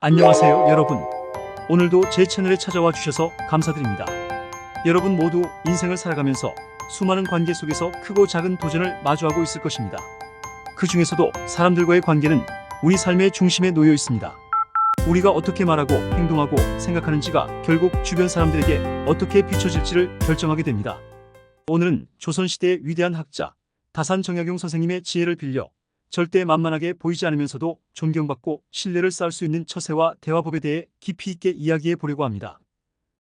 안녕하세요, 여러분. 오늘도 제 채널에 찾아와 주셔서 감사드립니다. 여러분 모두 인생을 살아가면서 수많은 관계 속에서 크고 작은 도전을 마주하고 있을 것입니다. 그 중에서도 사람들과의 관계는 우리 삶의 중심에 놓여 있습니다. 우리가 어떻게 말하고 행동하고 생각하는지가 결국 주변 사람들에게 어떻게 비춰질지를 결정하게 됩니다. 오늘은 조선시대의 위대한 학자 다산 정약용 선생님의 지혜를 빌려 절대 만만하게 보이지 않으면서도 존경받고 신뢰를 쌓을 수 있는 처세와 대화법에 대해 깊이 있게 이야기해 보려고 합니다.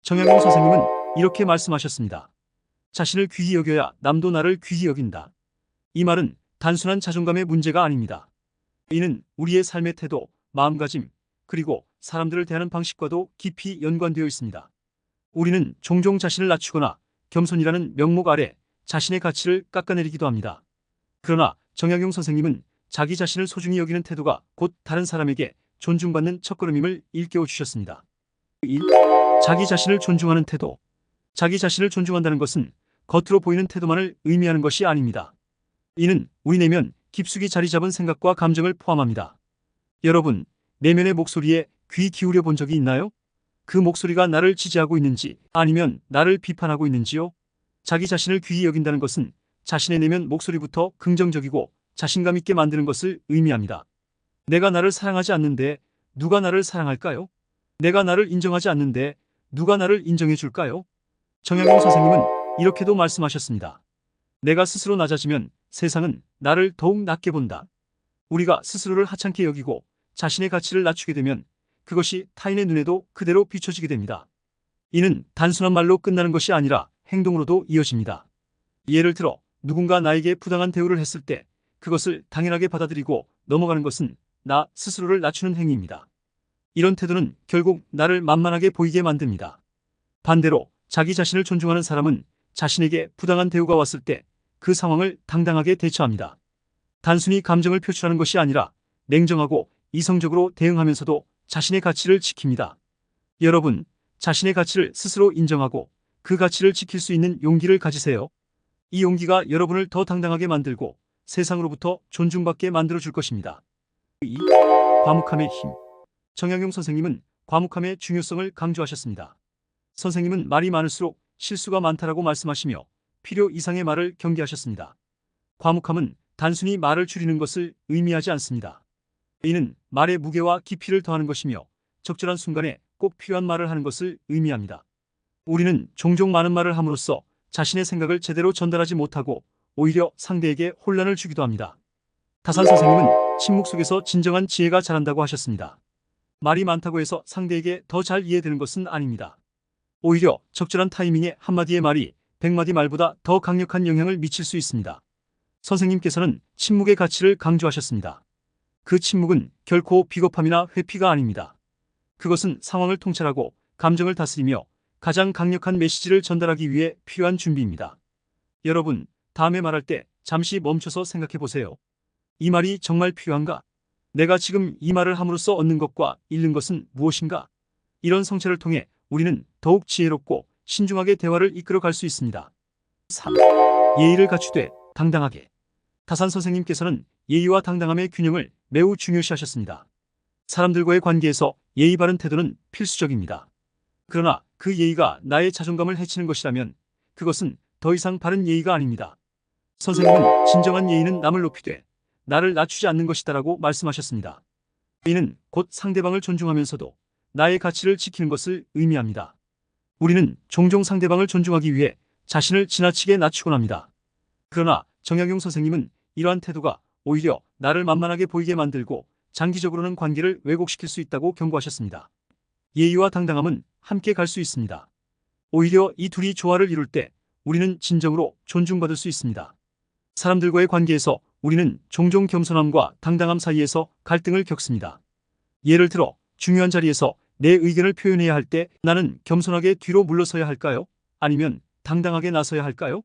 정약용 선생님은 이렇게 말씀하셨습니다. 자신을 귀히 여겨야 남도 나를 귀히 여긴다. 이 말은 단순한 자존감의 문제가 아닙니다. 이는 우리의 삶의 태도, 마음가짐, 그리고 사람들을 대하는 방식과도 깊이 연관되어 있습니다. 우리는 종종 자신을 낮추거나 겸손이라는 명목 아래 자신의 가치를 깎아내리기도 합니다. 그러나 정약용 선생님은 자기 자신을 소중히 여기는 태도가 곧 다른 사람에게 존중받는 첫걸음임을 일깨워 주셨습니다. 1. 자기 자신을 존중하는 태도. 자기 자신을 존중한다는 것은 겉으로 보이는 태도만을 의미하는 것이 아닙니다. 이는 우리 내면 깊숙이 자리 잡은 생각과 감정을 포함합니다. 여러분, 내면의 목소리에 귀 기울여 본 적이 있나요? 그 목소리가 나를 지지하고 있는지 아니면 나를 비판하고 있는지요? 자기 자신을 귀히 여긴다는 것은 자신의 내면 목소리부터 긍정적이고 자신감 있게 만드는 것을 의미합니다. 내가 나를 사랑하지 않는데 누가 나를 사랑할까요? 내가 나를 인정하지 않는데 누가 나를 인정해 줄까요? 정약용 선생님은 이렇게도 말씀하셨습니다. 내가 스스로 낮아지면 세상은 나를 더욱 낮게 본다. 우리가 스스로를 하찮게 여기고 자신의 가치를 낮추게 되면 그것이 타인의 눈에도 그대로 비춰지게 됩니다. 이는 단순한 말로 끝나는 것이 아니라 행동으로도 이어집니다. 예를 들어 누군가 나에게 부당한 대우를 했을 때 그것을 당연하게 받아들이고 넘어가는 것은 나 스스로를 낮추는 행위입니다. 이런 태도는 결국 나를 만만하게 보이게 만듭니다. 반대로 자기 자신을 존중하는 사람은 자신에게 부당한 대우가 왔을 때 그 상황을 당당하게 대처합니다. 단순히 감정을 표출하는 것이 아니라 냉정하고 이성적으로 대응하면서도 자신의 가치를 지킵니다. 여러분, 자신의 가치를 스스로 인정하고 그 가치를 지킬 수 있는 용기를 가지세요. 이 용기가 여러분을 더 당당하게 만들고 세상으로부터 존중받게 만들어줄 것입니다. 2. 과묵함의 힘. 정약용 선생님은 과묵함의 중요성을 강조하셨습니다. 선생님은 말이 많을수록 실수가 많다라고 말씀하시며 필요 이상의 말을 경계하셨습니다. 과묵함은 단순히 말을 줄이는 것을 의미하지 않습니다. 이는 말의 무게와 깊이를 더하는 것이며 적절한 순간에 꼭 필요한 말을 하는 것을 의미합니다. 우리는 종종 많은 말을 함으로써 자신의 생각을 제대로 전달하지 못하고 오히려 상대에게 혼란을 주기도 합니다. 다산 선생님은 침묵 속에서 진정한 지혜가 자란다고 하셨습니다. 말이 많다고 해서 상대에게 더 잘 이해되는 것은 아닙니다. 오히려 적절한 타이밍에 한마디의 말이 100마디 말보다 더 강력한 영향을 미칠 수 있습니다. 선생님께서는 침묵의 가치를 강조하셨습니다. 그 침묵은 결코 비겁함이나 회피가 아닙니다. 그것은 상황을 통찰하고 감정을 다스리며 가장 강력한 메시지를 전달하기 위해 필요한 준비입니다. 여러분, 다음에 말할 때 잠시 멈춰서 생각해 보세요. 이 말이 정말 필요한가? 내가 지금 이 말을 함으로써 얻는 것과 잃는 것은 무엇인가? 이런 성찰을 통해 우리는 더욱 지혜롭고 신중하게 대화를 이끌어 갈 수 있습니다. 3. 예의를 갖추되 당당하게. 다산 선생님께서는 예의와 당당함의 균형을 매우 중요시하셨습니다. 사람들과의 관계에서 예의 바른 태도는 필수적입니다. 그러나 그 예의가 나의 자존감을 해치는 것이라면 그것은 더 이상 바른 예의가 아닙니다. 선생님은 진정한 예의는 남을 높이되 나를 낮추지 않는 것이다라고 말씀하셨습니다. 예의는 곧 상대방을 존중하면서도 나의 가치를 지키는 것을 의미합니다. 우리는 종종 상대방을 존중하기 위해 자신을 지나치게 낮추곤 합니다. 그러나 정약용 선생님은 이러한 태도가 오히려 나를 만만하게 보이게 만들고 장기적으로는 관계를 왜곡시킬 수 있다고 경고하셨습니다. 예의와 당당함은 함께 갈 수 있습니다. 오히려 이 둘이 조화를 이룰 때 우리는 진정으로 존중받을 수 있습니다. 사람들과의 관계에서 우리는 종종 겸손함과 당당함 사이에서 갈등을 겪습니다. 예를 들어 중요한 자리에서 내 의견을 표현해야 할 때 나는 겸손하게 뒤로 물러서야 할까요? 아니면 당당하게 나서야 할까요?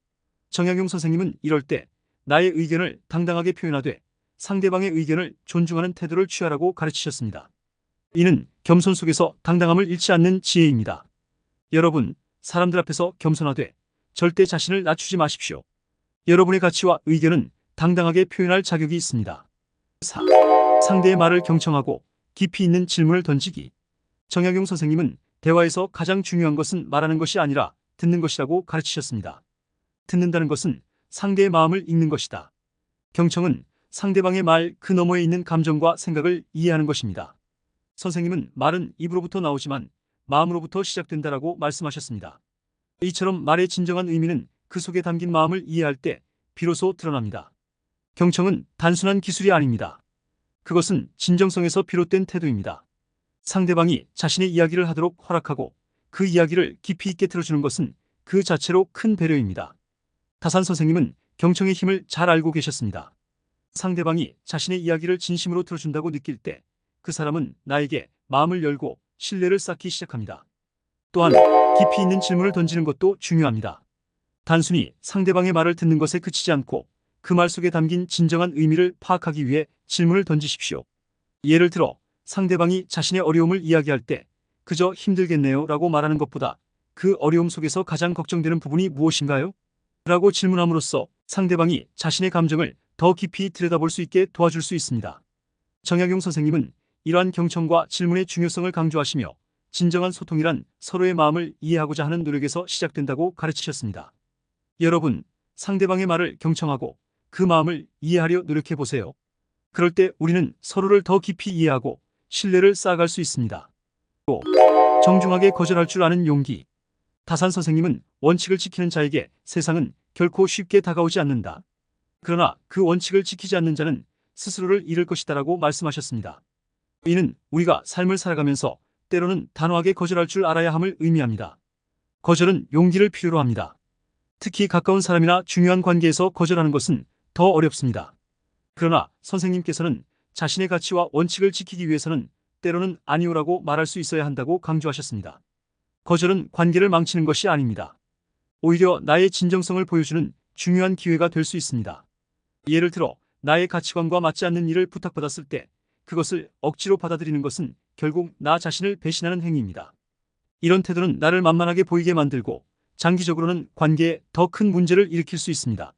정약용 선생님은 이럴 때 나의 의견을 당당하게 표현하되 상대방의 의견을 존중하는 태도를 취하라고 가르치셨습니다. 이는 겸손 속에서 당당함을 잃지 않는 지혜입니다. 여러분, 사람들 앞에서 겸손하되 절대 자신을 낮추지 마십시오. 여러분의 가치와 의견은 당당하게 표현할 자격이 있습니다. 4. 상대의 말을 경청하고 깊이 있는 질문을 던지기. 정약용 선생님은 대화에서 가장 중요한 것은 말하는 것이 아니라 듣는 것이라고 가르치셨습니다. 듣는다는 것은 상대의 마음을 읽는 것이다. 경청은 상대방의 말 그 너머에 있는 감정과 생각을 이해하는 것입니다. 선생님은 말은 입으로부터 나오지만 마음으로부터 시작된다라고 말씀하셨습니다. 이처럼 말의 진정한 의미는 그 속에 담긴 마음을 이해할 때 비로소 드러납니다. 경청은 단순한 기술이 아닙니다. 그것은 진정성에서 비롯된 태도입니다. 상대방이 자신의 이야기를 하도록 허락하고 그 이야기를 깊이 있게 들어주는 것은 그 자체로 큰 배려입니다. 다산 선생님은 경청의 힘을 잘 알고 계셨습니다. 상대방이 자신의 이야기를 진심으로 들어준다고 느낄 때 그 사람은 나에게 마음을 열고 신뢰를 쌓기 시작합니다. 또한 깊이 있는 질문을 던지는 것도 중요합니다. 단순히 상대방의 말을 듣는 것에 그치지 않고 그 말 속에 담긴 진정한 의미를 파악하기 위해 질문을 던지십시오. 예를 들어 상대방이 자신의 어려움을 이야기할 때 그저 힘들겠네요 라고 말하는 것보다 그 어려움 속에서 가장 걱정되는 부분이 무엇인가요? 라고 질문함으로써 상대방이 자신의 감정을 더 깊이 들여다볼 수 있게 도와줄 수 있습니다. 정약용 선생님은 이러한 경청과 질문의 중요성을 강조하시며 진정한 소통이란 서로의 마음을 이해하고자 하는 노력에서 시작된다고 가르치셨습니다. 여러분, 상대방의 말을 경청하고 그 마음을 이해하려 노력해 보세요. 그럴 때 우리는 서로를 더 깊이 이해하고 신뢰를 쌓아갈 수 있습니다. 또 정중하게 거절할 줄 아는 용기. 다산 선생님은 원칙을 지키는 자에게 세상은 결코 쉽게 다가오지 않는다. 그러나 그 원칙을 지키지 않는 자는 스스로를 잃을 것이다라고 말씀하셨습니다. 이는 우리가 삶을 살아가면서 때로는 단호하게 거절할 줄 알아야 함을 의미합니다. 거절은 용기를 필요로 합니다. 특히 가까운 사람이나 중요한 관계에서 거절하는 것은 더 어렵습니다. 그러나 선생님께서는 자신의 가치와 원칙을 지키기 위해서는 때로는 아니오라고 말할 수 있어야 한다고 강조하셨습니다. 거절은 관계를 망치는 것이 아닙니다. 오히려 나의 진정성을 보여주는 중요한 기회가 될 수 있습니다. 예를 들어 나의 가치관과 맞지 않는 일을 부탁받았을 때 그것을 억지로 받아들이는 것은 결국 나 자신을 배신하는 행위입니다. 이런 태도는 나를 만만하게 보이게 만들고 장기적으로는 관계에 더 큰 문제를 일으킬 수 있습니다.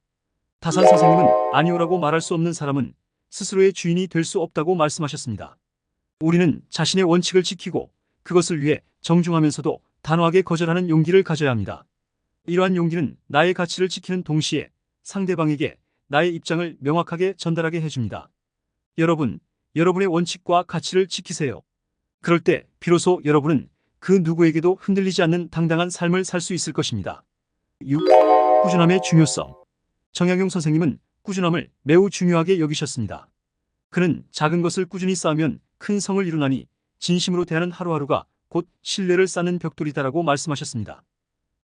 다산 선생님은 아니오라고 말할 수 없는 사람은 스스로의 주인이 될 수 없다고 말씀하셨습니다. 우리는 자신의 원칙을 지키고 그것을 위해 정중하면서도 단호하게 거절하는 용기를 가져야 합니다. 이러한 용기는 나의 가치를 지키는 동시에 상대방에게 나의 입장을 명확하게 전달하게 해줍니다. 여러분의 원칙과 가치를 지키세요. 그럴 때 비로소 여러분은 그 누구에게도 흔들리지 않는 당당한 삶을 살 수 있을 것입니다. 6. 꾸준함의 중요성. 정약용 선생님은 꾸준함을 매우 중요하게 여기셨습니다. 그는 작은 것을 꾸준히 쌓으면 큰 성을 이루나니 진심으로 대하는 하루하루가 곧 신뢰를 쌓는 벽돌이다라고 말씀하셨습니다.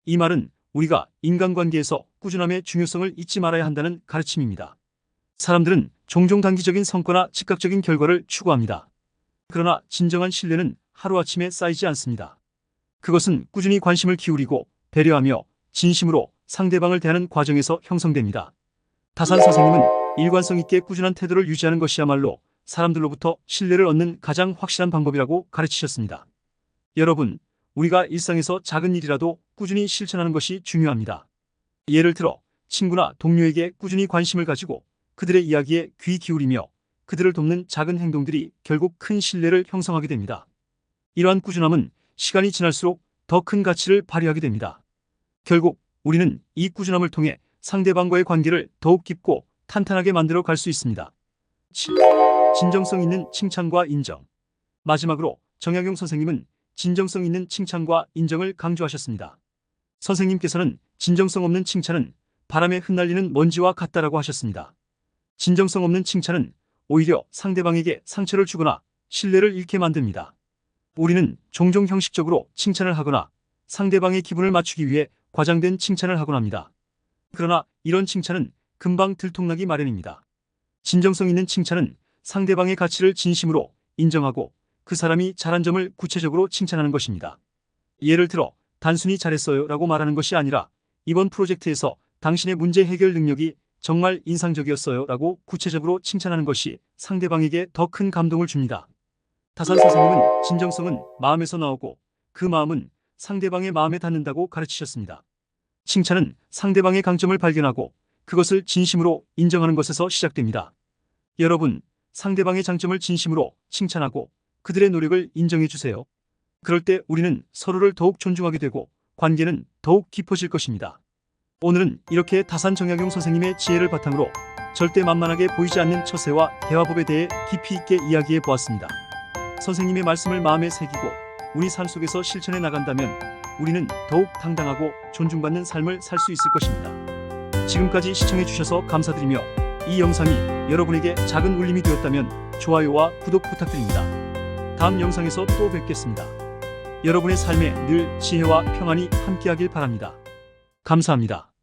이 말은 우리가 인간관계에서 꾸준함의 중요성을 잊지 말아야 한다는 가르침입니다. 사람들은 종종 단기적인 성과나 즉각적인 결과를 추구합니다. 그러나 진정한 신뢰는 하루아침에 쌓이지 않습니다. 그것은 꾸준히 관심을 기울이고 배려하며 진심으로 상대방을 대하는 과정에서 형성됩니다. 다산 선생님은 일관성 있게 꾸준한 태도를 유지하는 것이야말로 사람들로부터 신뢰를 얻는 가장 확실한 방법이라고 가르치셨습니다. 여러분, 우리가 일상에서 작은 일이라도 꾸준히 실천하는 것이 중요합니다. 예를 들어 친구나 동료에게 꾸준히 관심을 가지고 그들의 이야기에 귀 기울이며 그들을 돕는 작은 행동들이 결국 큰 신뢰를 형성하게 됩니다. 이러한 꾸준함은 시간이 지날수록 더 큰 가치를 발휘하게 됩니다. 결국 우리는 이 꾸준함을 통해 상대방과의 관계를 더욱 깊고 탄탄하게 만들어 갈 수 있습니다. 7. 진정성 있는 칭찬과 인정. 마지막으로 정약용 선생님은 진정성 있는 칭찬과 인정을 강조하셨습니다. 선생님께서는 진정성 없는 칭찬은 바람에 흩날리는 먼지와 같다라고 하셨습니다. 진정성 없는 칭찬은 오히려 상대방에게 상처를 주거나 신뢰를 잃게 만듭니다. 우리는 종종 형식적으로 칭찬을 하거나 상대방의 기분을 맞추기 위해 과장된 칭찬을 하곤 합니다. 그러나 이런 칭찬은 금방 들통나기 마련입니다. 진정성 있는 칭찬은 상대방의 가치를 진심으로 인정하고 그 사람이 잘한 점을 구체적으로 칭찬하는 것입니다. 예를 들어 단순히 잘했어요 라고 말하는 것이 아니라 이번 프로젝트에서 당신의 문제 해결 능력이 정말 인상적이었어요 라고 구체적으로 칭찬하는 것이 상대방에게 더 큰 감동을 줍니다. 다산 선생님은 진정성은 마음에서 나오고 그 마음은 상대방의 마음에 닿는다고 가르치셨습니다. 칭찬은 상대방의 강점을 발견하고 그것을 진심으로 인정하는 것에서 시작됩니다. 여러분, 상대방의 장점을 진심으로 칭찬하고 그들의 노력을 인정해 주세요. 그럴 때 우리는 서로를 더욱 존중하게 되고 관계는 더욱 깊어질 것입니다. 오늘은 이렇게 다산정약용 선생님의 지혜를 바탕으로 절대 만만하게 보이지 않는 처세와 대화법에 대해 깊이 있게 이야기해 보았습니다. 선생님의 말씀을 마음에 새기고 우리 삶 속에서 실천해 나간다면 우리는 더욱 당당하고 존중받는 삶을 살 수 있을 것입니다. 지금까지 시청해 주셔서 감사드리며 이 영상이 여러분에게 작은 울림이 되었다면 좋아요와 구독 부탁드립니다. 다음 영상에서 또 뵙겠습니다. 여러분의 삶에 늘 지혜와 평안이 함께하길 바랍니다. 감사합니다.